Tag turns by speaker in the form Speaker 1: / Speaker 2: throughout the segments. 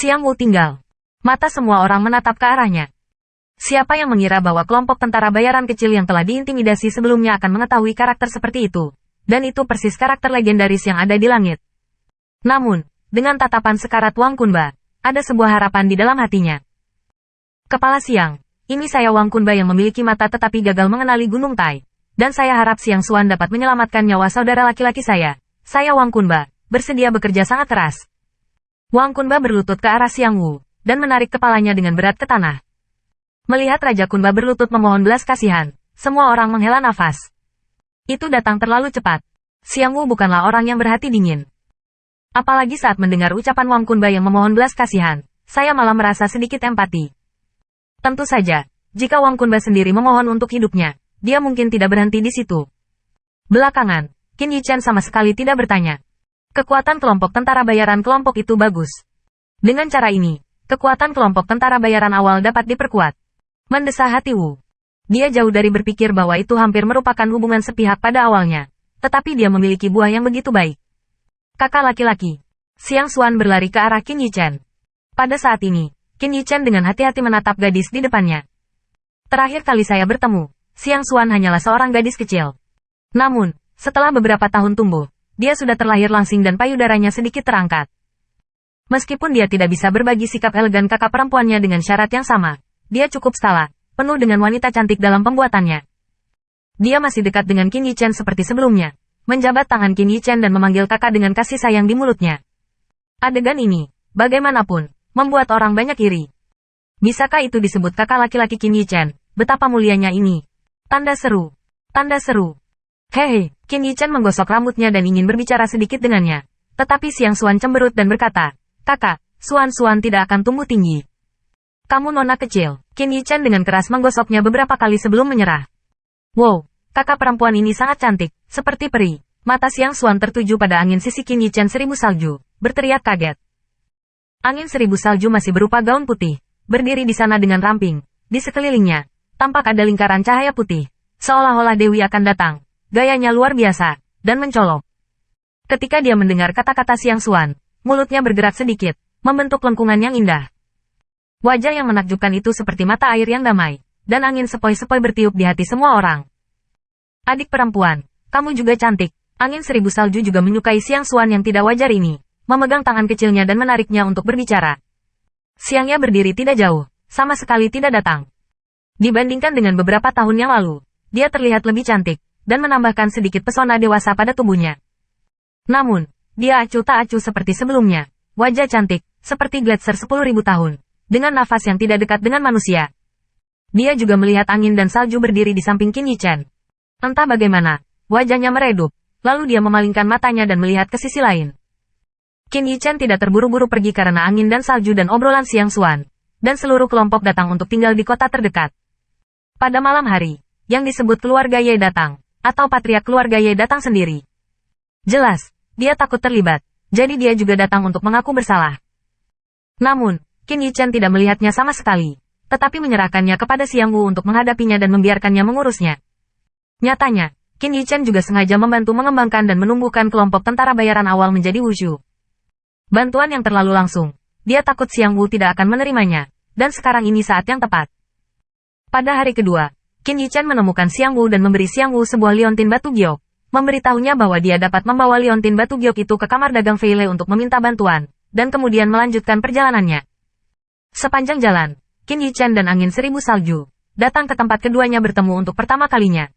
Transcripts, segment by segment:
Speaker 1: Xiang Wu tinggal. Mata semua orang menatap ke arahnya. Siapa yang mengira bahwa kelompok tentara bayaran kecil yang telah diintimidasi sebelumnya akan mengetahui karakter seperti itu. Dan itu persis karakter legendaris yang ada di langit. Namun, dengan tatapan sekarat Wang Kunba, ada sebuah harapan di dalam hatinya. Kepala Siang, ini saya Wang Kunba yang memiliki mata tetapi gagal mengenali Gunung Tai. Dan saya harap Siang Xuan dapat menyelamatkan nyawa saudara laki-laki saya. Saya Wang Kunba, bersedia bekerja sangat keras. Wang Kunba berlutut ke arah Xiang Wu, dan menarik kepalanya dengan berat ke tanah. Melihat Raja Kunba berlutut memohon belas kasihan, semua orang menghela nafas. Itu datang terlalu cepat. Xiang Wu bukanlah orang yang berhati dingin. Apalagi saat mendengar ucapan Wang Kunba yang memohon belas kasihan, saya malah merasa sedikit empati. Tentu saja, jika Wang Kunba sendiri memohon untuk hidupnya, dia mungkin tidak berhenti di situ. Belakangan, Qin Yichen sama sekali tidak bertanya. Kekuatan kelompok tentara bayaran kelompok itu bagus. Dengan cara ini, kekuatan kelompok tentara bayaran awal dapat diperkuat. Mendesah hati Wu. Dia jauh dari berpikir bahwa itu hampir merupakan hubungan sepihak pada awalnya. Tetapi dia memiliki buah yang begitu baik. Kakak laki-laki. Xiang Xuan berlari ke arah Qin Yichen. Pada saat ini, Qin Yichen dengan hati-hati menatap gadis di depannya. Terakhir kali saya bertemu, Xiang Xuan hanyalah seorang gadis kecil. Namun, setelah beberapa tahun tumbuh, dia sudah terlahir langsing dan payudaranya sedikit terangkat. Meskipun dia tidak bisa berbagi sikap elegan kakak perempuannya dengan syarat yang sama, dia cukup salah, penuh dengan wanita cantik dalam pembuatannya. Dia masih dekat dengan Qin Yichen seperti sebelumnya, menjabat tangan Qin Yichen dan memanggil kakak dengan kasih sayang di mulutnya. Adegan ini, bagaimanapun, membuat orang banyak iri. Bisakah itu disebut kakak laki-laki Qin Yichen? Betapa mulianya ini. Tanda seru. Tanda seru. Hehe, Qin Yichen menggosok rambutnya dan ingin berbicara sedikit dengannya. Tetapi Xiang Xuan cemberut dan berkata, kakak, Xuan tidak akan tumbuh tinggi. Kamu nona kecil. Qin Yichen dengan keras menggosoknya beberapa kali sebelum menyerah. Wow, kakak perempuan ini sangat cantik, seperti peri. Mata Xiang Xuan tertuju pada angin sisi Qin Yichen 1000 salju, berteriak kaget. Angin 1000 salju masih berupa gaun putih, berdiri di sana dengan ramping. Di sekelilingnya, tampak ada lingkaran cahaya putih, seolah-olah Dewi akan datang. Gayanya luar biasa, dan mencolok. Ketika dia mendengar kata-kata Xiang Xuan, mulutnya bergerak sedikit, membentuk lengkungan yang indah. Wajah yang menakjubkan itu seperti mata air yang damai, dan angin sepoi-sepoi bertiup di hati semua orang. Adik perempuan, kamu juga cantik. Angin 1000 salju juga menyukai Xiang Xuan yang tidak wajar ini, memegang tangan kecilnya dan menariknya untuk berbicara. Xiangnya berdiri tidak jauh, sama sekali tidak datang. Dibandingkan dengan beberapa tahun yang lalu, dia terlihat lebih cantik, dan menambahkan sedikit pesona dewasa pada tubuhnya. Namun, dia acuh tak acuh seperti sebelumnya. Wajah cantik, seperti gletser 10.000 tahun, dengan nafas yang tidak dekat dengan manusia. Dia juga melihat angin dan salju berdiri di samping Qin Yichen. Entah bagaimana, wajahnya meredup, lalu dia memalingkan matanya dan melihat ke sisi lain. Qin Yichen tidak terburu-buru pergi karena angin dan salju dan obrolan Xiang Xuan, dan seluruh kelompok datang untuk tinggal di kota terdekat. Pada malam hari, yang disebut keluarga Ye datang, atau patriark keluarga Ye datang sendiri. Jelas, dia takut terlibat, jadi dia juga datang untuk mengaku bersalah. Namun, Qin Yichen tidak melihatnya sama sekali, tetapi menyerahkannya kepada Xiang Wu untuk menghadapinya dan membiarkannya mengurusnya. Nyatanya, Qin Yichen juga sengaja membantu mengembangkan dan menumbuhkan kelompok tentara bayaran awal menjadi wushu. Bantuan yang terlalu langsung, dia takut Xiang Wu tidak akan menerimanya, dan sekarang ini saat yang tepat. Pada hari kedua, Qin Yichen menemukan Xiang Wu dan memberi Xiang Wu sebuah liontin batu giok, memberitahunya bahwa dia dapat membawa liontin batu giok itu ke kamar dagang Fei Lei untuk meminta bantuan, dan kemudian melanjutkan perjalanannya. Sepanjang jalan, Qin Yichen dan angin 1000 salju datang ke tempat keduanya bertemu untuk pertama kalinya.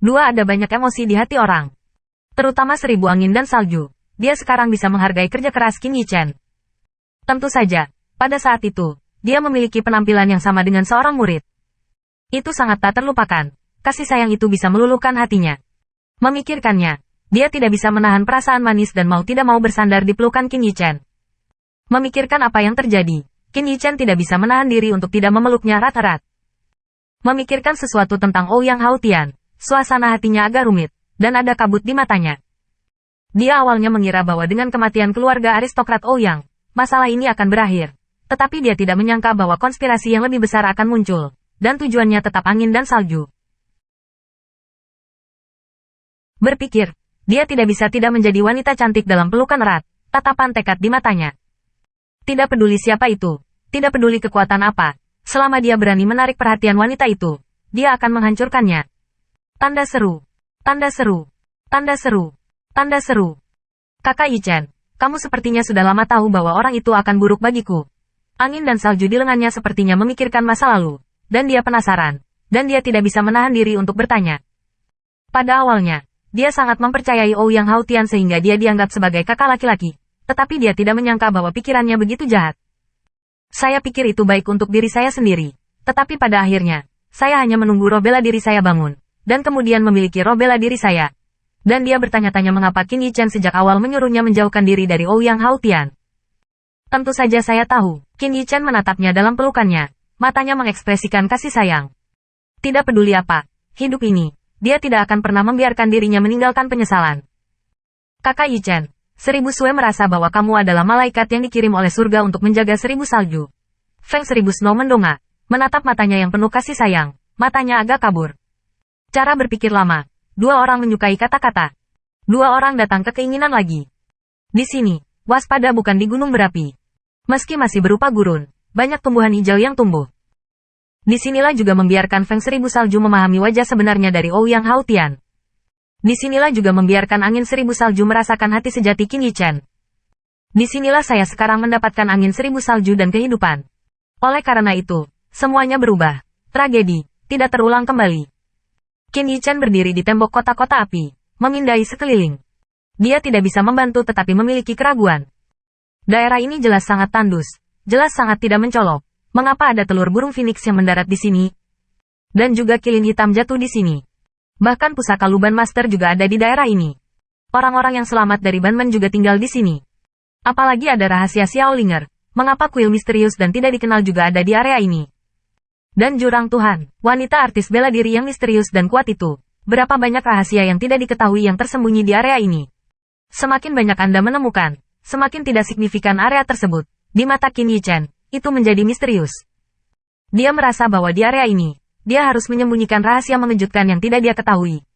Speaker 1: Ada banyak emosi di hati orang. Terutama 1000 angin dan salju, dia sekarang bisa menghargai kerja keras Qin Yichen. Tentu saja, pada saat itu, dia memiliki penampilan yang sama dengan seorang murid. Itu sangat tak terlupakan, kasih sayang itu bisa meluluhkan hatinya. Memikirkannya, dia tidak bisa menahan perasaan manis dan mau tidak mau bersandar di pelukan Qin Yichen. Memikirkan apa yang terjadi, Qin Yichen tidak bisa menahan diri untuk tidak memeluknya erat-erat. Memikirkan sesuatu tentang Ouyang Haotian, suasana hatinya agak rumit, dan ada kabut di matanya. Dia awalnya mengira bahwa dengan kematian keluarga aristokrat Ouyang, masalah ini akan berakhir. Tetapi dia tidak menyangka bahwa konspirasi yang lebih besar akan muncul, dan tujuannya tetap angin dan salju. Berpikir, dia tidak bisa tidak menjadi wanita cantik dalam pelukan erat, tatapan tekad di matanya. Tidak peduli siapa itu, tidak peduli kekuatan apa, selama dia berani menarik perhatian wanita itu, dia akan menghancurkannya. Tanda seru, tanda seru, tanda seru, tanda seru. Kakak Yi-chen, kamu sepertinya sudah lama tahu bahwa orang itu akan buruk bagiku. Angin dan salju di lengannya sepertinya memikirkan masa lalu, dan dia penasaran, dan dia tidak bisa menahan diri untuk bertanya. Pada awalnya, dia sangat mempercayai Ouyang Haotian sehingga dia dianggap sebagai kakak laki-laki, tetapi dia tidak menyangka bahwa pikirannya begitu jahat. Saya pikir itu baik untuk diri saya sendiri, tetapi pada akhirnya, saya hanya menunggu roh bela diri saya bangun, dan kemudian memiliki roh bela diri saya. Dan dia bertanya-tanya mengapa Qin Yi Chen sejak awal menyuruhnya menjauhkan diri dari Ouyang Haotian. Tentu saja saya tahu, Qin Yi Chen menatapnya dalam pelukannya, matanya mengekspresikan kasih sayang. Tidak peduli apa, hidup ini, dia tidak akan pernah membiarkan dirinya meninggalkan penyesalan. Kakak Yi Chen, 1000 Sue merasa bahwa kamu adalah malaikat yang dikirim oleh surga untuk menjaga 1000 salju. Feng 1000 Snow mendongak, menatap matanya yang penuh kasih sayang, matanya agak kabur. Cara berpikir lama. Dua orang menyukai kata-kata. Dua orang datang ke keinginan lagi. Di sini, waspada bukan di gunung berapi. Meski masih berupa gurun, banyak tumbuhan hijau yang tumbuh. Disinilah juga membiarkan Feng 1000 salju memahami wajah sebenarnya dari Ouyang Haotian. Disinilah juga membiarkan angin 1000 salju merasakan hati sejati Qin Yi Chen. Disinilah saya sekarang mendapatkan angin 1000 salju dan kehidupan. Oleh karena itu, semuanya berubah. Tragedi, tidak terulang kembali. Qin Yi Chen berdiri di tembok kota-kota api, memindai sekeliling. Dia tidak bisa membantu tetapi memiliki keraguan. Daerah ini jelas sangat tandus, jelas sangat tidak mencolok. Mengapa ada telur burung phoenix yang mendarat di sini? Dan juga kilin hitam jatuh di sini. Bahkan pusaka Luban Master juga ada di daerah ini. Orang-orang yang selamat dari Banman juga tinggal di sini. Apalagi ada rahasia Xiaolinger, mengapa kuil misterius dan tidak dikenal juga ada di area ini. Dan jurang Tuhan, wanita artis bela diri yang misterius dan kuat itu. Berapa banyak rahasia yang tidak diketahui yang tersembunyi di area ini. Semakin banyak Anda menemukan, semakin tidak signifikan area tersebut. Di mata Qin Yi Chen, itu menjadi misterius. Dia merasa bahwa di area ini, dia harus menyembunyikan rahasia mengejutkan yang tidak dia ketahui.